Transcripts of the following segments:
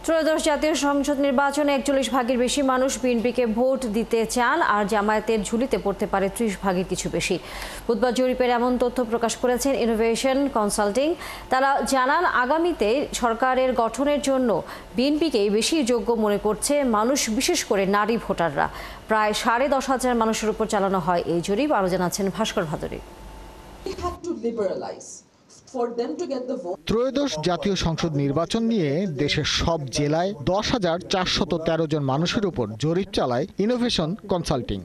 ত্রয়োদশ জাতীয় সংসদ নির্বাচনে ৪১ ভাগের বেশি মানুষ বিএনপিকে ভোট দিতে চান, আর জামায়াতের ঝুলিতে পড়তে পারে ৩০ ভাগের কিছু বেশি। বুধবার জরিপের এমন তথ্য প্রকাশ করেছেন ইনোভেশন কনসাল্টিং। তারা জানান, আগামীতে সরকারের গঠনের জন্য বিএনপিকেই বেশি যোগ্য মনে করছে মানুষ, বিশেষ করে নারী ভোটাররা। প্রায় ১০,৫০০ মানুষের উপর চালানো হয় এই জরিপ। আরও জানাচ্ছেন ভাস্কর ভাদুরী। ত্রয়োদশ জাতীয় সংসদ নির্বাচন নিয়ে দেশের সব জেলায় ১০,৪১৩ জন মানুষের উপর জরিপ চালায় ইনোভেশন কনসাল্টিং।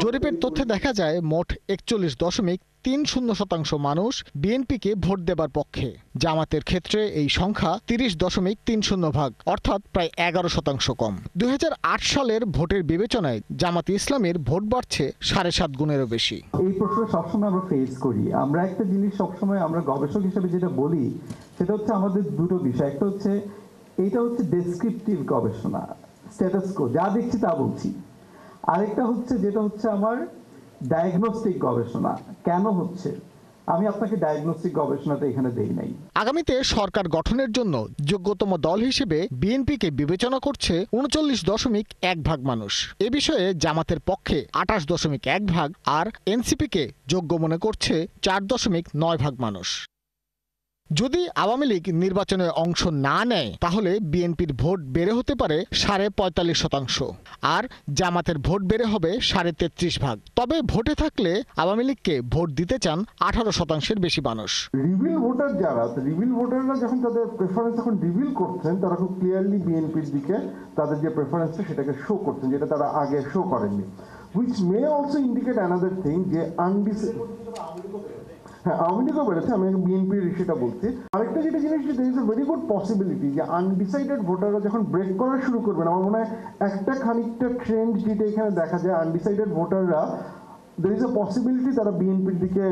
জরিপের তথ্যে দেখা যায়, মোট ৪১.৩০% মানুষ বিএনপিকে ভোট দেবার পক্ষে। জামাতের ক্ষেত্রে এই সংখ্যা ৩০.৩০ অর্থাৎ প্রায় ১১% কম। ২০০৮ সালের ভোটের বিবেচনায় জামাতে ইসলামের ভোট বাড়ছে ৭.৫ গুণেরও বেশি। এই প্রশ্ন সবসময় আমরা ফেস করি। আমরা একটা জিনিস সবসময় আমরা গবেষক হিসেবে যেটা বলি সেটা হচ্ছে আমাদের দুটো বিষয়। একটা হচ্ছে এইটা হচ্ছে ডেসক্রিপটিভ গবেষণা, স্ট্যাটাস কো, যা দেখছি তা বলছি। আরেকটা হচ্ছে যেটা হচ্ছে আমার ডায়াগনস্টিক গবেষণা, কেন হচ্ছে, আমি আপনাকে ডায়াগনস্টিক গবেষণাটা এখানে দেই নাই। আগামীতে সরকার গঠনের জন্য যোগ্যতম দল হিসেবে বিএনপিকে বিবেচনা করছে ৩৯.১ মানুষ। এ বিষয়ে জামাতের পক্ষে ২৮.১ আর এনসিপিকে যোগ্য মনে করছে ৪.৯ মানুষ। যদি আওয়ামী লীগ নির্বাচনে অংশ না নেয়, তাহলে বিএনপির ভোট বেড়ে হতে পারে ৪৫.৫%, আর জামাতের ভোট বেড়ে হবে ৩৩.৫। তবে ভোটে থাকলে আওয়ামী লীগকে ভোট দিতে চান ১৮% বেশি মানুষ। রিভিল ভোটার যারা, রিভিল ভোটাররা যখন তাদের প্রেফারেন্স এখন রিভিল করছেন, তারা খুব ক্লিয়ারলি বিএনপির দিকে তাদের যে প্রেফারেন্সটা সেটাকে শো করছেন, যেটা তারা আগে শো করেননি। Which may also indicate another thing, যে হ্যাঁ, আওয়ামী লীগও বেড়েছে, আমি বিএনপির সেটা বলছি। আরেকটা যেটা জিনিস, there is a very good possibility যে আনডিসাইডেড ভোটাররা যখন ব্রেক করা শুরু করবেন, আমার মনে হয় একটা খানিকটা ট্রেন্ড যেটা এখানে দেখা যায়, আনডিসাইডেড ভোটাররা দের ইজ এ পসিবিলিটি তারা বিএনপির দিকে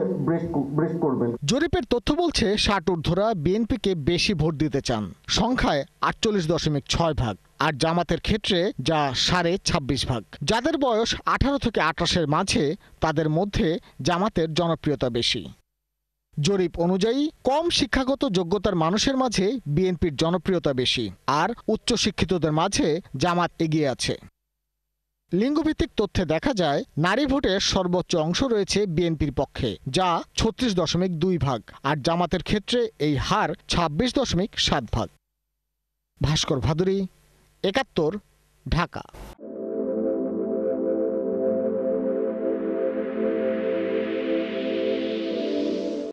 ব্রেক করবেন। জরিপের তথ্য বলছে ৬০ ঊর্ধ্বরা বিএনপিকে বেশি ভোট দিতে চান, সংখ্যায় ৪৮.৬ আর জামাতের ক্ষেত্রে যা ২৬.৫। যাদের বয়স ১৮ থেকে ২৮-এর মাঝে, তাদের মধ্যে জামাতের জনপ্রিয়তা বেশি। জরিপ অনুযায়ী কম শিক্ষাগত যোগ্যতার মানুষের মাঝে বিএনপির জনপ্রিয়তা বেশি, আর উচ্চশিক্ষিতদের মাঝে জামাত এগিয়ে আছে। লিঙ্গভিত্তিক তথ্যে দেখা যায়, নারী ভোটের সর্বোচ্চ অংশ রয়েছে বিএনপির পক্ষে, যা ৩৬.২, আর জামাতের ক্ষেত্রে এই হার ২৬.৭। ভাস্কর ভাদুরী, ৭১, ঢাকা।